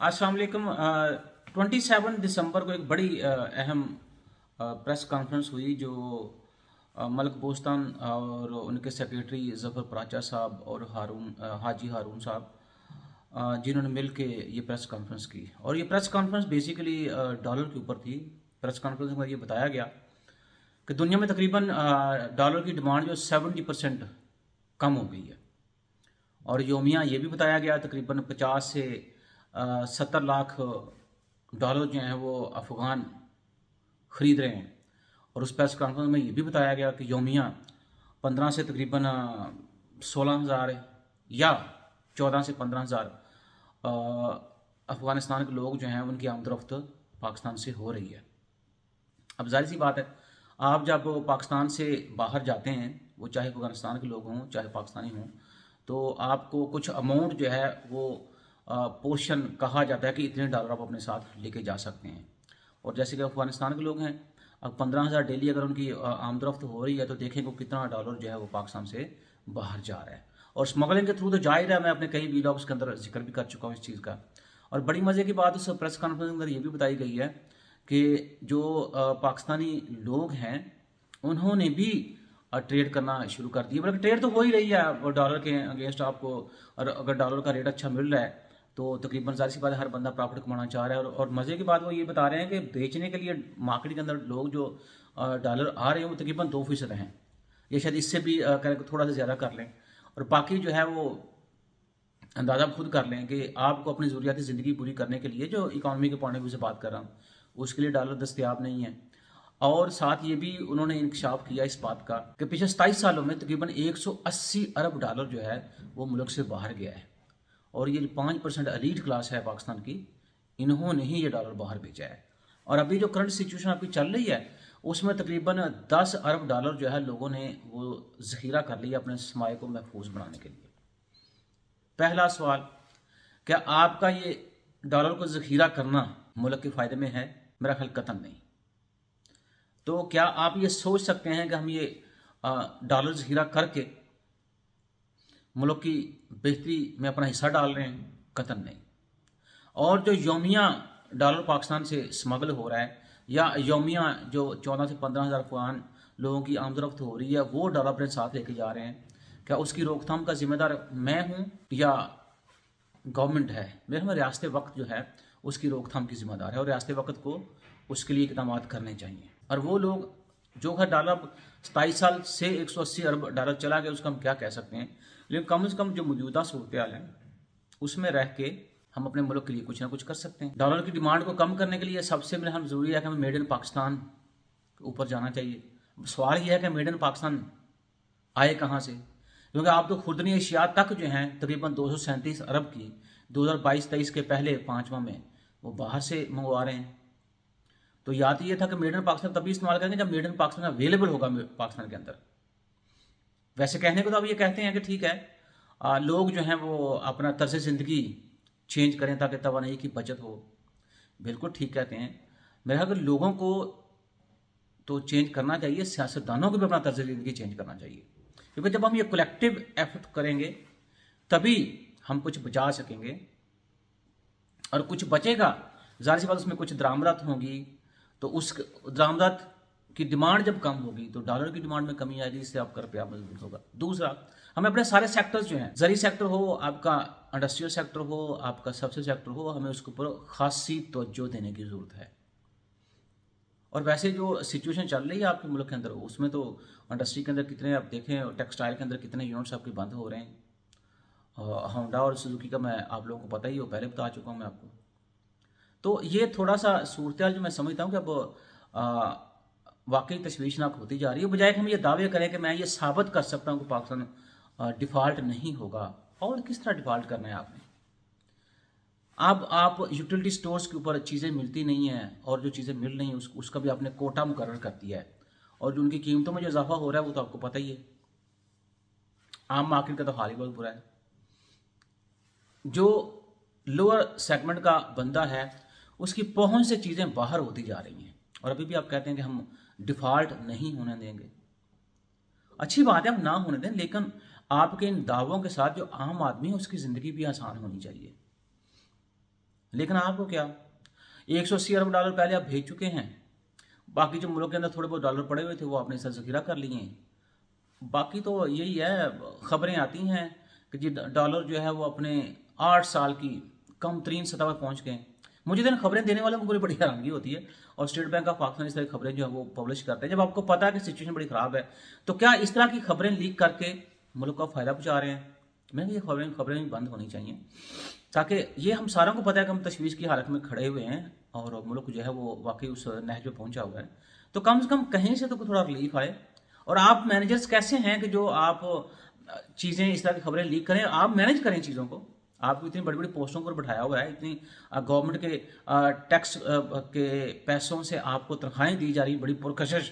अस्सलाम वालेकुम। 27 दिसंबर को एक बड़ी अहम प्रेस कॉन्फ्रेंस हुई जो मलक बोस्तान और उनके सेक्रेटरी ज़फ़र पराचा साहब और हाजी हारून साहब जिन्होंने मिल के ये प्रेस कॉन्फ्रेंस की। और ये प्रेस कॉन्फ्रेंस बेसिकली डॉलर के ऊपर थी। प्रेस कॉन्फ्रेंस में ये बताया गया कि दुनिया में तकरीबन डॉलर की डिमांड जो 70% कम हो गई है। और योमिया ये भी बताया गया तकरीबन 50 से 70 लाख डॉलर जो हैं वो अफ़गान ख़रीद रहे हैं। और उस प्रेस कॉन्फ्रेंस में ये भी बताया गया कि योमिया 15 से तकरीबन 16,000 या 14 से 15,000 अफ़गानिस्तान के लोग जो हैं उनकी आमदरफ्त पाकिस्तान से हो रही है। अब जाहिर सी बात है, आप जब पाकिस्तान से बाहर जाते हैं, वो चाहे अफ़गानिस्तान के लोग हों चाहे पाकिस्तानी हों, तो आपको कुछ अमाउंट जो है वो पोर्शन कहा जाता है कि इतने डॉलर आप अपने साथ लेके जा सकते हैं। और जैसे कि अफ़गानिस्तान के लोग हैं, अब 15,000 डेली अगर उनकी आमदरफ्त हो रही है तो देखें को कितना डॉलर जो है वो पाकिस्तान से बाहर जा रहा है। और स्मगलिंग के थ्रू तो जा ही रहा है। मैं अपने कई वीलॉग्स के अंदर जिक्र भी कर चुका हूँ इस चीज़ का। और बड़ी मज़े की बात उस प्रेस कॉन्फ्रेंस के अंदर ये भी बताई गई है कि जो पाकिस्तानी लोग हैं उन्होंने भी ट्रेड करना शुरू कर दिया। बल्कि ट्रेड तो हो ही रही है डॉलर के अगेंस्ट आपको। और अगर डॉलर का रेट अच्छा मिल रहा है तो तकरीबन ज़ाहिर सी बात है हर बंदा प्रॉफिट कमाना चाह रहा है। और मज़े की बात वो ये बता रहे हैं कि बेचने के लिए मार्केट के अंदर लोग जो डॉलर आ रहे हैं वो तकरीबन 2% हैं, या शायद इससे भी थोड़ा सा ज़्यादा कर लें। और बाकी जो है वो अंदाज़ा खुद कर लें कि आपको अपनी ज़रूरियाती ज़िंदगी पूरी करने के लिए, जो इकॉनमी के पॉइंट ऑफ व्यू से बात कर रहा हूँ, उसके लिए डॉलर दस्तयाब नहीं है। और साथ ये भी उन्होंने इंकशाफ किया इस बात का कि पिछले 27 सालों में तकरीबन 180 अरब डॉलर जो है वो मुल्क से बाहर गया है। और ये 5% एलीट क्लास है पाकिस्तान की, इन्होंने ही ये डॉलर बाहर भेजा है। और अभी जो करंट सिचुएशन आपकी चल रही है उसमें तकरीबन 10 अरब डॉलर जो है लोगों ने वो ज़ख़ीरा कर लिया अपने सरमाए को महफूज बनाने के लिए। पहला सवाल, क्या आपका ये डॉलर को ज़ख़ीरा करना मुल्क के फ़ायदे में है? मेरा ख्याल कतई नहीं। तो क्या आप ये सोच सकते हैं कि हम ये डॉलर ज़ख़ीरा करके मुल्क की बेहतरी में अपना हिस्सा डाल रहे हैं? कतई नहीं। और जो योमिया डॉलर पाकिस्तान से स्मगल हो रहा है, या योमिया जो 14 से 15,000 अफगान लोगों की आमदरफ्त हो रही है वो डॉलर अपने साथ लेके जा रहे हैं, क्या उसकी रोकथाम का जिम्मेदार मैं हूँ या गवर्नमेंट है? मेरे में रियासत वक्त जो है उसकी रोकथाम की जिम्मेदार है, और रियासत वक्त को उसके लिए इकदाम करने चाहिए। और वो लोग जो है डॉलर 27 साल से 180 अरब डॉलर चला गया, उसका हम क्या कह सकते हैं। लेकिन कम से कम जो मौजूदा सूरत हाल है उसमें रह के हम अपने मुल्क के लिए कुछ ना कुछ कर सकते हैं। डॉलर की डिमांड को कम करने के लिए सबसे पहले हम ज़रूरी है कि हमें मेड इन पाकिस्तान के ऊपर जाना चाहिए। सवाल यह है कि मेड इन पाकिस्तान आए कहाँ से? क्योंकि आप तो खुर्दनी एशिया तक जो हैं तकरीबन 237 अरब की 2022-23 के पहले 5वां में वो बाहर से मंगवा रहे हैं। तो या तो ये था कि मेड इन पाकिस्तान तभी इस्तेमाल करेंगे जब मेड इन पाकिस्तान अवेलेबल होगा पाकिस्तान के अंदर। वैसे कहने को तो अब ये कहते हैं कि ठीक है लोग जो हैं वो अपना तर्ज ज़िंदगी चेंज करें ताकि तवानाई की बचत हो। बिल्कुल ठीक कहते हैं। मेरा ख्याल लोगों को तो चेंज करना चाहिए, सियासतदानों को भी अपना तर्ज ज़िंदगी चेंज करना चाहिए। क्योंकि जब हम ये कलेक्टिव एफर्ट करेंगे तभी हम कुछ बचा सकेंगे। और कुछ बचेगा, ज़ाहिर सी बात उसमें कुछ दरामदात होंगी, तो उस दरामदात की डिमांड जब कम होगी तो डॉलर की डिमांड में कमी आएगी, इससे आपका रुपया मजबूत होगा। दूसरा, हमें अपने सारे सेक्टर्स जो हैं, ज़री सेक्टर हो, आपका इंडस्ट्रियल सेक्टर हो, आपका सबसे सेक्टर हो, हमें उसके ऊपर खासी तवज्जो देने की ज़रूरत है। और वैसे जो सिचुएशन चल रही है आपके मुल्क के अंदर, उसमें तो इंडस्ट्री के अंदर कितने आप देखें, टेक्सटाइल के अंदर कितने यूनिट्स आपके बंद हो रहे हैं। होंडा और सुजुकी का मैं आप लोगों को पता ही हो, पहले बता चुका हूँ मैं आपको। तो ये थोड़ा सा सूरत हाल जो मैं समझता हूँ कि अब वाकई तशवीशनाक होती जा रही है। बजाय कि हम ये दावे करें कि मैं ये साबित कर सकता हूँ कि पाकिस्तान डिफ़ॉल्ट नहीं होगा। और किस तरह डिफ़ॉल्ट करना है आपने? अब आप यूटिलिटी स्टोर्स के ऊपर चीज़ें मिलती नहीं हैं, और जो चीज़ें मिल रही हैं उसका भी आपने कोटा मुकर्रर कर दिया है। और जो उनकी कीमतों में जो इजाफा हो रहा है वो तो आपको पता ही है। आम मार्केट का तो हाल ही बहुत बुरा है। जो लोअर सेगमेंट का बंदा है उसकी पहुंच से चीज़ें बाहर होती जा रही हैं, और अभी भी आप कहते हैं कि हम डिफ़ॉल्ट नहीं होने देंगे। अच्छी बात है, आप ना होने दें, लेकिन आपके इन दावों के साथ जो आम आदमी है उसकी ज़िंदगी भी आसान होनी चाहिए। لیکن آپ کو کیا 180 ارب ڈالر پہلے آپ بھیج چکے ہیں، باقی جو ملک کے اندر تھوڑے بہت ڈالر پڑے ہوئے تھے وہ آپ نے سر ذخیرہ کر لیے ہیں۔ باقی تو یہی ہے، خبریں آتی ہیں کہ جی ڈالر جو ہے وہ اپنے 8 سال کی کم ترین سطح پر پہنچ گئے ہیں۔ مجھے تو خبریں دینے والوں کو بڑی حیرانگی ہوتی ہے، اور اسٹیٹ بینک آف پاکستان اس طرح کی خبریں جو ہے وہ پبلش کرتے ہیں جب آپ کو پتا ہے کہ سچویشن بڑی خراب ہے، تو کیا اس طرح کی خبریں لیک کر کے ملک کو فائدہ پہنچا رہے ہیں؟ میں نے یہ خبریں بند ہونی چاہیے، تاکہ یہ ہم ساروں کو پتہ ہے کہ ہم تشویش کی حالت میں کھڑے ہوئے ہیں اور ملک جو ہے وہ واقعی اس نہج پہ پہنچا ہوا ہے، تو کم سے کم کہیں سے تو تھوڑا ریلیف آئے۔ اور آپ مینیجرز کیسے ہیں کہ جو آپ چیزیں اس طرح کی خبریں لیک کریں، آپ مینیج کریں چیزوں کو؟ آپ کو اتنی بڑی بڑی پوسٹوں پر بٹھایا ہوا ہے، اتنی گورنمنٹ کے ٹیکس کے پیسوں سے آپ کو تنخواہیں دی جا رہی بڑی پرکشش،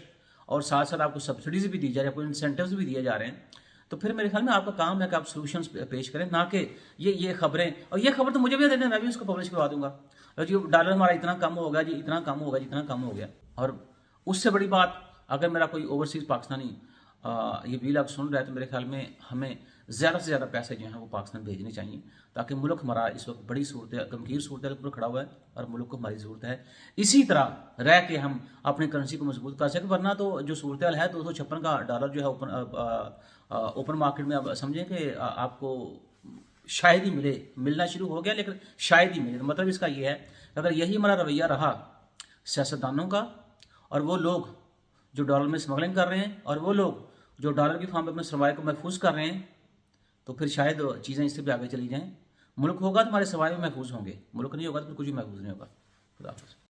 اور ساتھ ساتھ آپ کو سبسڈیز بھی دی جا رہی ہے، آپ کو انسینٹیوز بھی دیے جا رہے ہیں، تو پھر میرے خیال میں آپ کا کام ہے کہ آپ سولوشنز پیش کریں، نہ کہ یہ خبریں۔ اور یہ خبر تو مجھے بھی دے دیں، میں بھی اس کو پبلش کروا دوں گا، جی ڈالر ہمارا اتنا کم ہوگا، جی اتنا کم ہوگا، جی اتنا کم ہو گیا۔ اور اس سے بڑی بات، اگر میرا کوئی اوورسیز پاکستانی یہ ویل آپ سن رہا ہے تو میرے خیال میں ہمیں زیادہ سے زیادہ پیسے جو ہیں وہ پاکستان بھیجنے چاہیے، تاکہ ملک ہمارا اس وقت بڑی گمگیر صورتحال پر کھڑا ہوا ہے، اور ملک کو ہماری ضرورت ہے اسی طرح رہ کے ہم اپنی کرنسی کو مضبوط کر سکیں، ورنہ تو جو صورتحال ہے 256 کا ڈالر جو ہے اوپن مارکیٹ میں، آپ سمجھیں کہ آپ کو شاید ہی ملنا شروع ہو گیا، لیکن شاید ہی ملے۔ مطلب اس کا یہ ہے کہ اگر یہی ہمارا رویہ رہا سیاستدانوں کا، اور وہ لوگ جو ڈالر میں اسمگلنگ کر رہے ہیں، اور وہ لوگ جو ڈالر کی فارم پہ اپنے سرمایہ کو محفوظ کر رہے ہیں، تو پھر شاید چیزیں اس سے بھی آگے چلی جائیں۔ ملک ہوگا تو ہمارے سرمایے محفوظ ہوں گے، ملک نہیں ہوگا تو پھر کچھ بھی محفوظ نہیں ہوگا۔ خدا حافظ۔